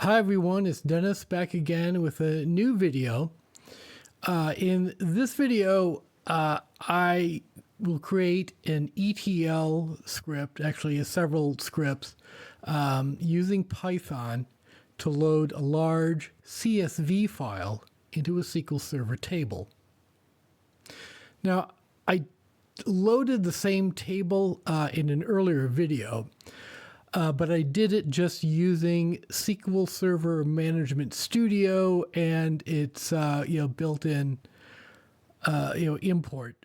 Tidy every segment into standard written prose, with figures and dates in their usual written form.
Hi everyone, it's Dennis back again with a new video. In this video, I will create an ETL script, actually several scripts, using Python to load a large CSV file into a SQL Server table. Now, I loaded the same table in an earlier video, but I did it just using SQL Server Management Studio and its built-in import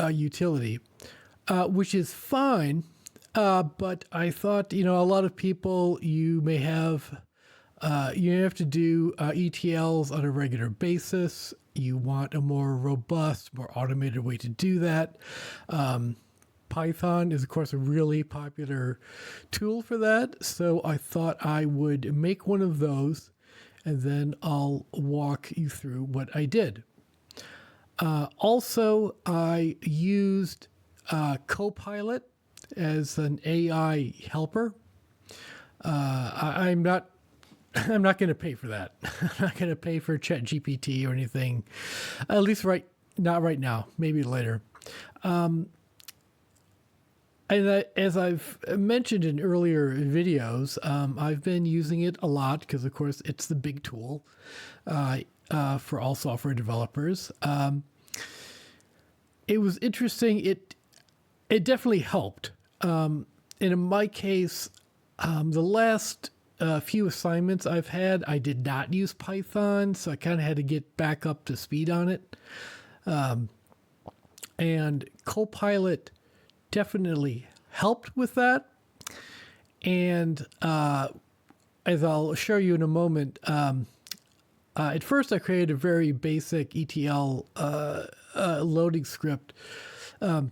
utility, which is fine. But I thought a lot of people you have to do ETLs on a regular basis. You want a more robust, more automated way to do that. Python is, of course, a really popular tool for that. So I thought I would make one of those, and then I'll walk you through what I did. Also, I used Copilot as an AI helper. I'm not going to pay for that. I'm not going to pay for ChatGPT or anything, at least not right now, maybe later. And as I've mentioned in earlier videos, I've been using it a lot because, of course, it's the big tool for all software developers. It was interesting. It definitely helped. And in my case, the last few assignments I've had, I did not use Python, so I kind of had to get back up to speed on it. And Copilot definitely helped with that. And as I'll show you in a moment, at first I created a very basic ETL loading script. But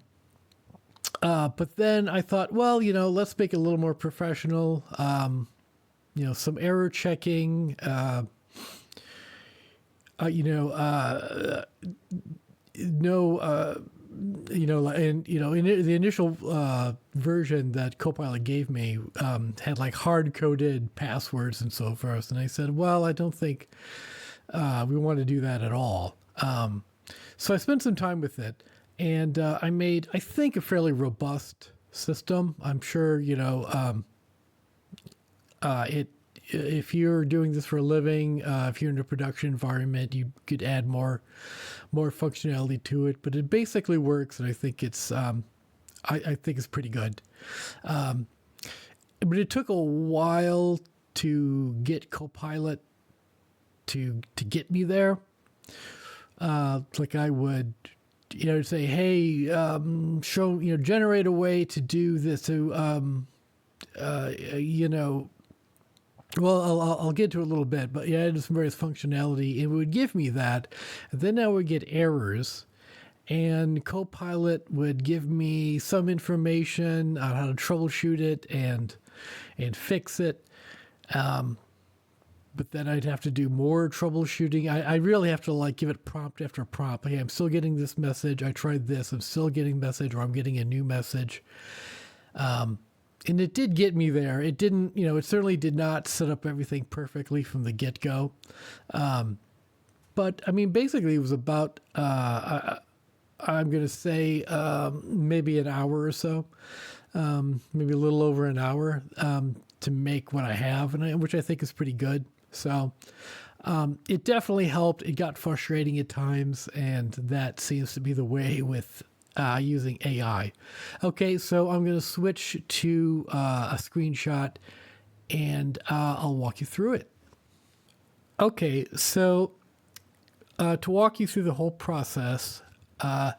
then I thought, well, let's make it a little more professional. Some error checking, in the initial version that Copilot gave me had like hard-coded passwords and so forth. And I said, well, I don't think we want to do that at all. So I spent some time with it, and I made, I think, a fairly robust system. I'm sure, if you're doing this for a living, if you're in a production environment, you could add more functionality to it. But it basically works, and I think it's I think it's pretty good. But it took a while to get Copilot to get me there. Like I would, say, hey, generate a way to do this. To well, I'll get to it a little bit, but yeah, there's some various functionality. It would give me that. And then I would get errors, and Copilot would give me some information on how to troubleshoot it and fix it. But then I'd have to do more troubleshooting. I really have to give it prompt after prompt. Okay, I'm still getting this message. I tried this. I'm still getting message, or I'm getting a new message. And it did get me there. It didn't, it certainly did not set up everything perfectly from the get-go. But I mean, basically it was about, I'm going to say maybe an hour or so, maybe a little over an hour to make what I have, which I think is pretty good. So it definitely helped. It got frustrating at times, and that seems to be the way with using AI. Okay, so I'm going to switch to a screenshot, and I'll walk you through it. Okay, so to walk you through the whole process, a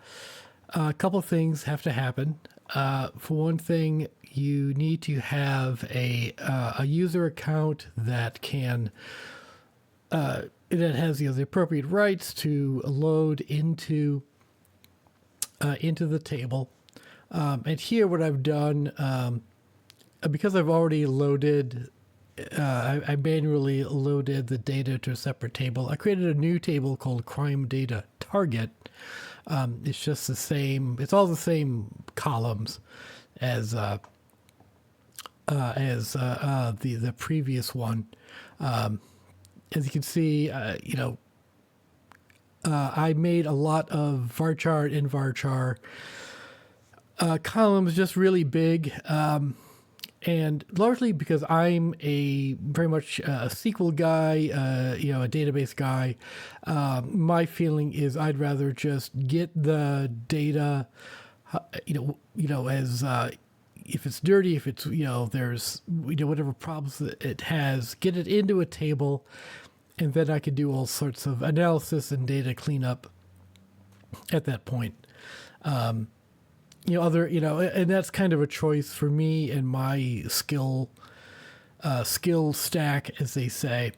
couple of things have to happen. For one thing, you need to have a user account that can that has the appropriate rights to load into the table. And here what I've done, because I've already loaded, I manually loaded the data to a separate table. I created a new table called crime data target. It's just the same, it's all the same columns as as the previous one. As you can see, I made a lot of varchar and varchar columns just really big. And largely because I'm a very much a SQL guy, a database guy, my feeling is I'd rather just get the data, as if it's dirty, if it's there's whatever problems that it has, get it into a table, and then I could do all sorts of analysis and data cleanup at that point. And that's kind of a choice for me and my skill stack, as they say.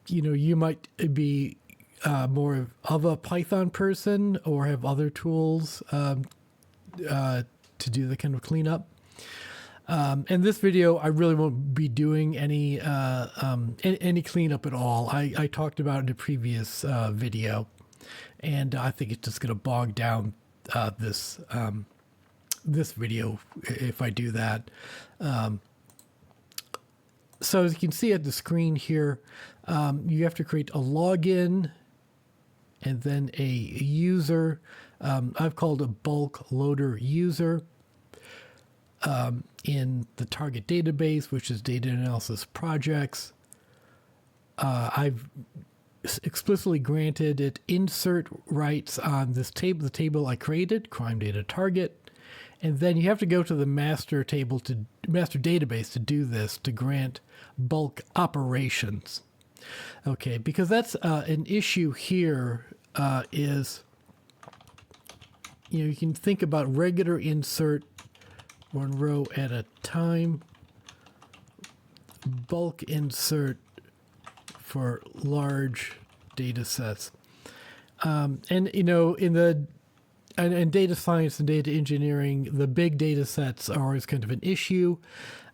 You might be more of a Python person or have other tools to do the kind of cleanup. In this video, I really won't be doing any cleanup at all. I talked about it in a previous video, and I think it's just going to bog down this video if I do that. So as you can see at the screen here, you have to create a login and then a user. I've called a bulk loader user in the target database, which is data analysis projects. I've explicitly granted it insert rights on this table, the table I created, crime data target. And then you have to go to the master database to do this, to grant bulk operations. Okay, because that's an issue here is, you can think about regular insert, one row at a time, bulk insert for large data sets. In data science and data engineering, the big data sets are always kind of an issue.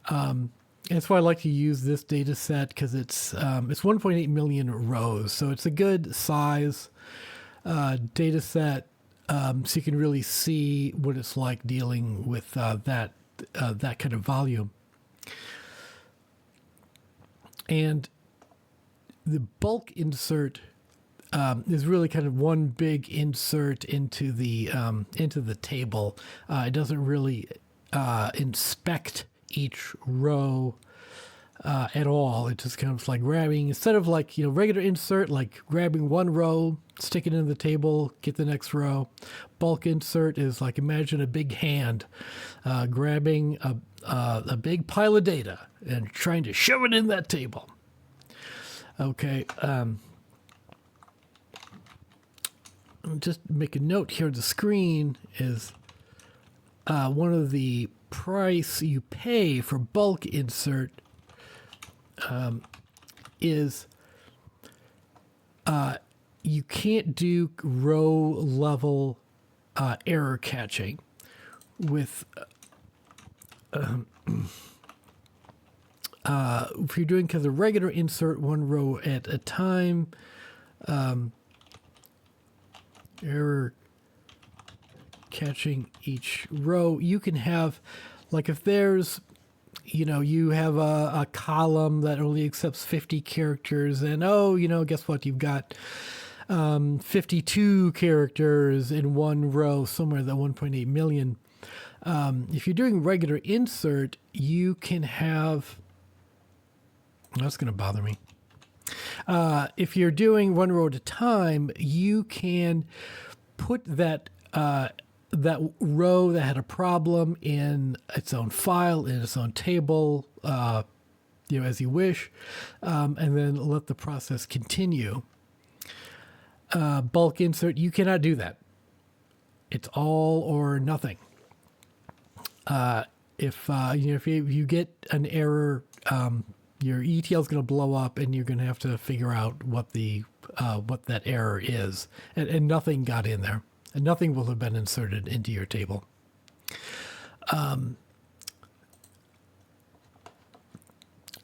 And that's why I like to use this data set, because it's 1.8 million rows. So it's a good size data set, so you can really see what it's like dealing with that kind of volume. And the bulk insert is really kind of one big insert into the table. It doesn't really inspect each row at all. It just kind of like grabbing, instead of like regular insert, like grabbing one row, stick it in the table, get the next row. Bulk insert is like, imagine a big hand grabbing a big pile of data and trying to shove it in that table. Okay. Just make a note here. The screen is one of the price you pay for bulk insert is you can't do row level error catching with if you're doing kind of regular insert one row at a time, error catching each row, you can have, like, if there's, you have a column that only accepts 50 characters, and guess what, you've got 52 characters in one row somewhere, that 1.8 million. If you're doing regular insert, you can have, that's going to bother me. If you're doing one row at a time, you can put that row that had a problem in its own file, in its own table, as you wish, and then let the process continue. Bulk insert, you cannot do that. It's all or nothing. If you get an error, your ETL is going to blow up, and you're going to have to figure out what that error is, and nothing got in there, and nothing will have been inserted into your table.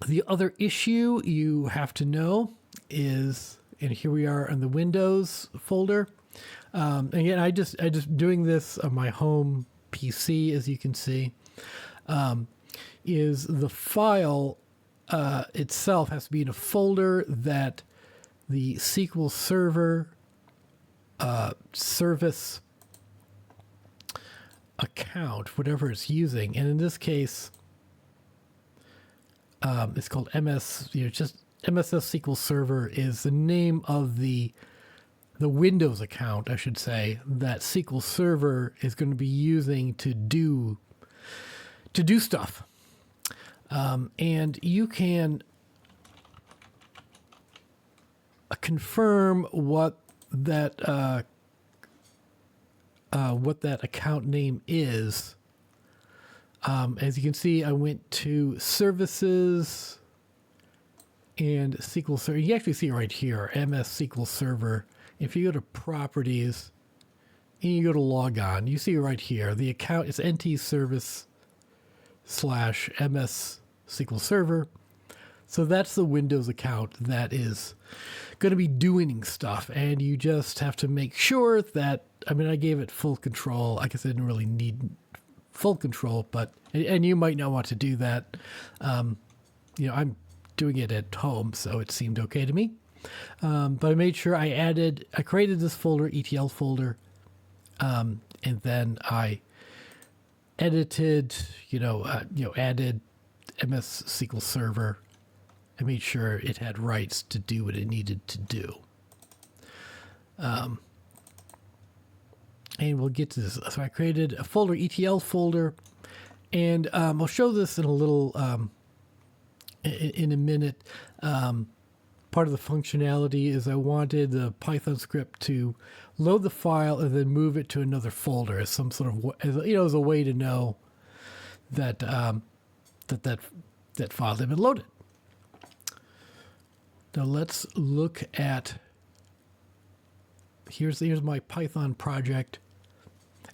The other issue you have to know is, and here we are in the Windows folder. Again, I just doing this on my home PC, as you can see. is the file itself has to be in a folder that the SQL Server service account, whatever it's using, and in this case, it's called just MSS SQL Server is the name of the Windows account, I should say, that SQL Server is going to be using to do stuff. And you can confirm what that account name is. As you can see, I went to Services and SQL Server. You actually see it right here, MS SQL Server. If you go to Properties and you go to Log On, you see right here, the account is NT Service /MS SQL Server. So that's the Windows account that is going to be doing stuff. And you just have to make sure that, I gave it full control. I guess I didn't really need full control, and you might not want to do that. I'm doing it at home, so it seemed okay to me. But I made sure I created this folder, ETL folder, and then I edited, added MS SQL Server. I made sure it had rights to do what it needed to do. And we'll get to this. So I created a folder, ETL folder, and I'll show this in a little, in a minute. Part of the functionality is I wanted the Python script to load the file and then move it to another folder as some sort of, as a way to know that that file had been loaded. Now let's look at, here's my Python project.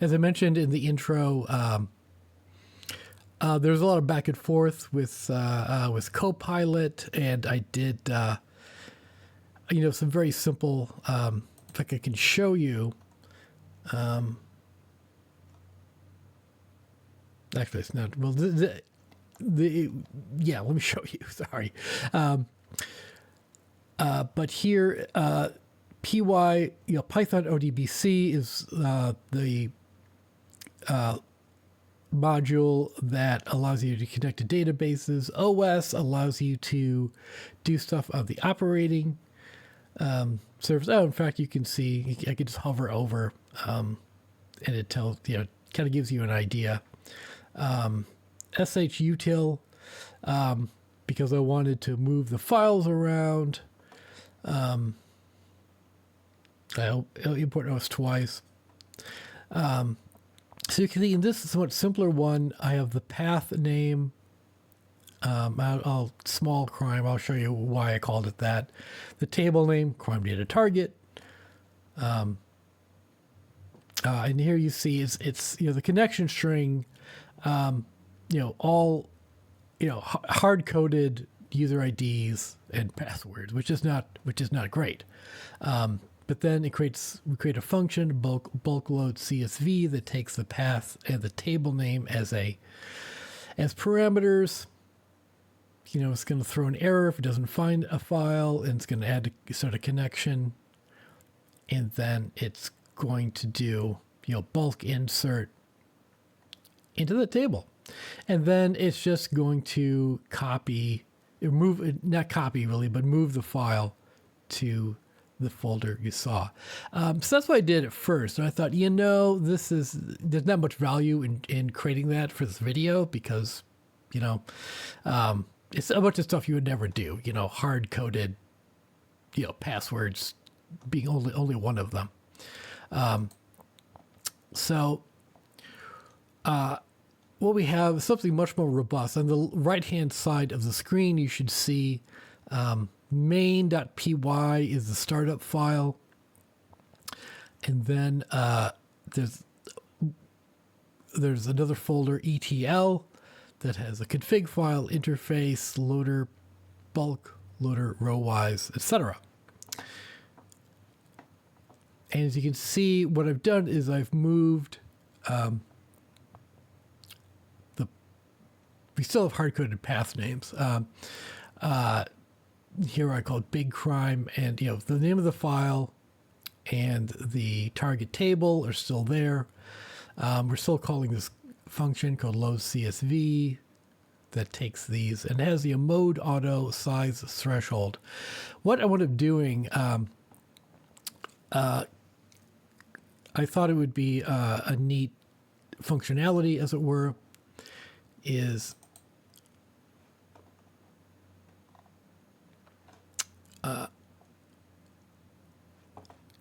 As I mentioned in the intro, there's a lot of back and forth with Copilot, and I did some very simple. In fact, I can show you. Actually, it's not. Well, yeah. Let me show you. Sorry, but here, py Python ODBC is the module that allows you to connect to databases. OS allows you to do stuff on the operating service. Oh, in fact, you can see, I can just hover over, and it tells, kind of gives you an idea. shutil, because I wanted to move the files around. I'll import OS twice. So you can see in this somewhat simpler one, I have the path name, small crime. I'll show you why I called it that. The table name, crime data target. And here you see it's the connection string, all, hard coded user IDs and passwords, which is not great. But then we create a function, bulk load CSV, that takes the path and the table name as parameters. It's going to throw an error if it doesn't find a file, and it's going to add a sort of connection, and then it's going to do bulk insert into the table, and then it's just going to move the file to the folder you saw. So that's what I did at first. And I thought, there's not much value in creating that for this video, because, it's a bunch of stuff you would never do, hard coded, passwords being only one of them. What we have is something much more robust. On the right-hand side of the screen, you should see, main.py is the startup file, and then there's another folder, ETL, that has a config file, interface, loader, bulk, loader, row-wise, etc. And as you can see, what I've done is I've moved we still have hard-coded path names. Here I call it big crime, and the name of the file and the target table are still there. We're still calling this function called load CSV that takes these and has the mode auto size threshold. What I wound up doing, I thought it would be a neat functionality, as it were, is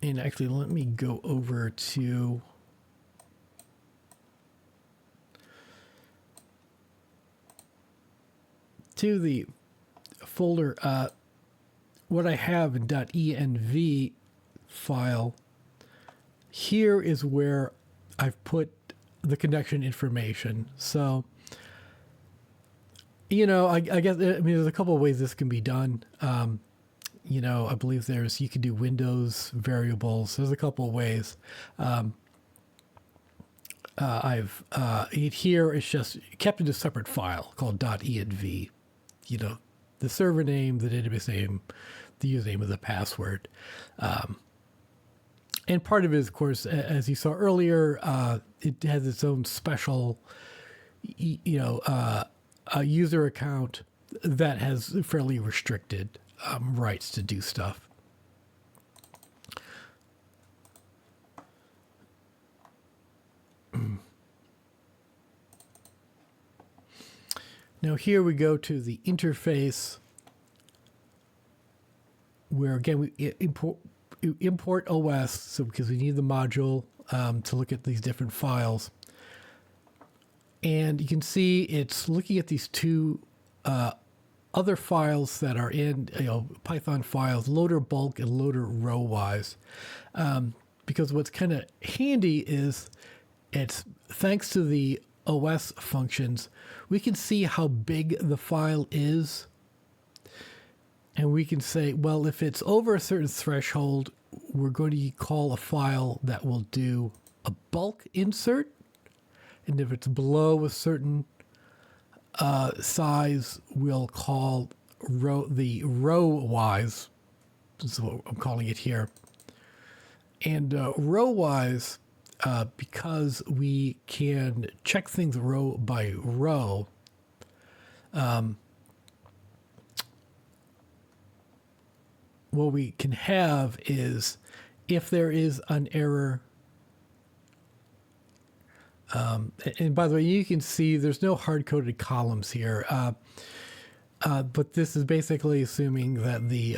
and actually let me go over to the folder. What I have in .env file here is where I've put the connection information. So, I guess, there's a couple of ways this can be done. I believe you can do Windows variables. There's a couple of ways. Here it's just kept in a separate file called .env. The server name, the database name, the username, and the password. And part of it is, of course, as you saw earlier, it has its own special, user account that has fairly restricted rights to do stuff. Now here we go to the interface where, again, we import OS, so because we need the module to look at these different files. And you can see it's looking at these two other files that are in Python files, loader bulk and loader row-wise. Because what's kind of handy is it's thanks to the OS functions, we can see how big the file is. And we can say, well, if it's over a certain threshold, we're going to call a file that will do a bulk insert. And if it's below a certain size, we'll call the row-wise. This is what I'm calling it here. And row-wise, because we can check things row by row, what we can have is, if there is an error, and by the way, you can see there's no hard-coded columns here, but this is basically assuming that the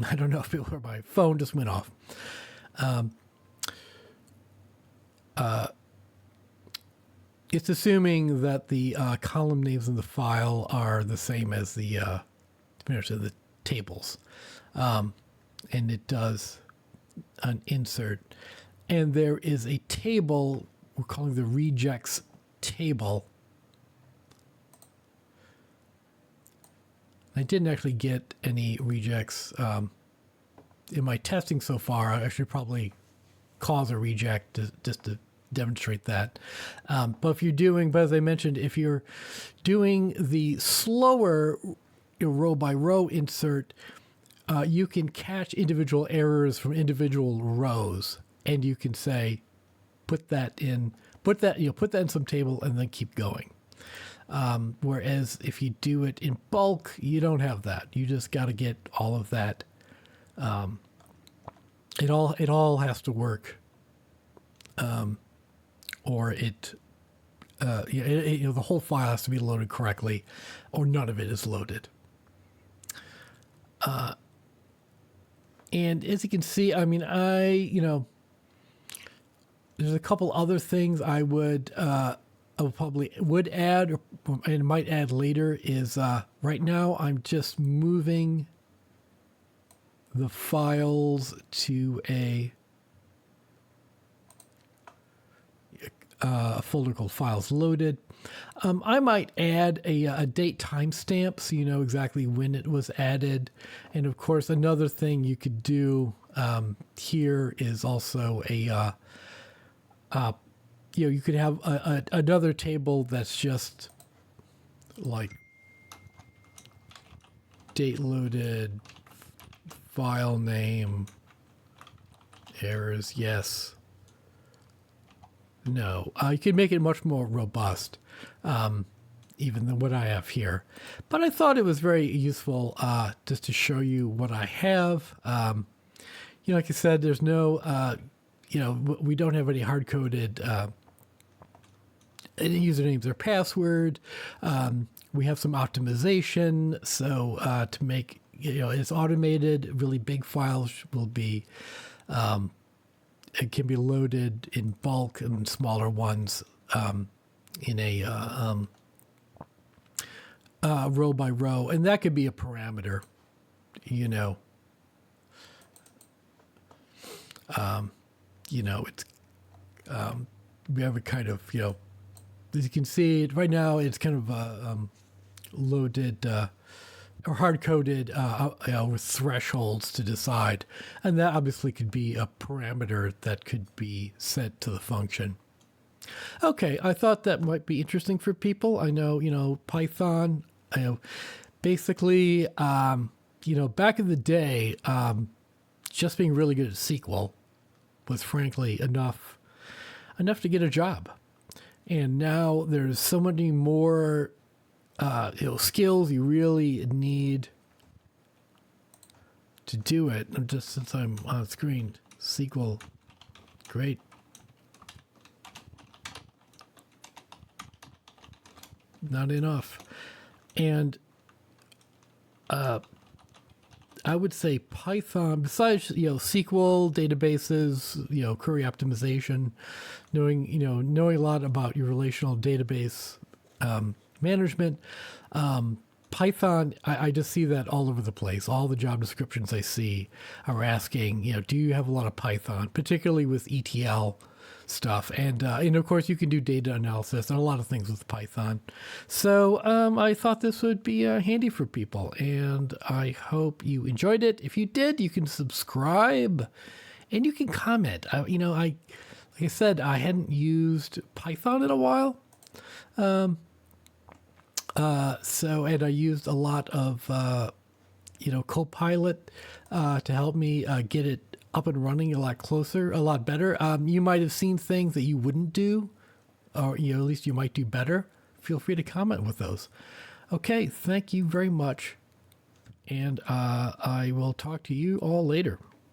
I don't know if it were my phone just went off. It's assuming that the column names in the file are the same as the tables, and it does an insert. And there is a table we're calling the rejects table. I didn't actually get any rejects in my testing so far. I should probably cause a reject just to demonstrate that. But as I mentioned, if you're doing the slower row by row insert, you can catch individual errors from individual rows, and you can say, put that in some table and then keep going. Whereas if you do it in bulk, you don't have that. You just got to get all of that. It all has to work, or the whole file has to be loaded correctly, or none of it is loaded. And as you can see, there's a couple other things I probably would add, and might add later, is right now I'm just moving the files to a folder called Files Loaded. I might add a date timestamp so you know exactly when it was added. And of course, another thing you could do here is also you could have another table that's just like date loaded, file name, errors, yes, no. You could make it much more robust, even than what I have here. But I thought it was very useful just to show you what I have. Like I said, there's no, we don't have any hard-coded any usernames or password. We have some optimization, so to make it's automated. Really big files will be it can be loaded in bulk, and smaller ones in a row by row, and that could be a parameter. It's we have a kind of as you can see right now, it's kind of loaded or hard coded with thresholds to decide, and that obviously could be a parameter that could be set to the function. Okay, I thought that might be interesting for people. I know, Python. Basically, back in the day, just being really good at SQL was frankly enough to get a job. And now there's so many more skills you really need to do it. And just since I'm on screen, SQL, great. Not enough. And I would say Python, besides SQL databases, query optimization, knowing a lot about your relational database management. Python, I just see that all over the place. All the job descriptions I see are asking, do you have a lot of Python, particularly with ETL stuff, and of course you can do data analysis and a lot of things with Python. So I thought this would be handy for people, and I hope you enjoyed it. If you did, you can subscribe and you can comment. Like I said, I hadn't used Python in a while, and I used a lot of Copilot to help me get it up and running a lot closer, a lot better. You might have seen things that you wouldn't do, or at least you might do better. Feel free to comment with those. Okay, thank you very much, and I will talk to you all later.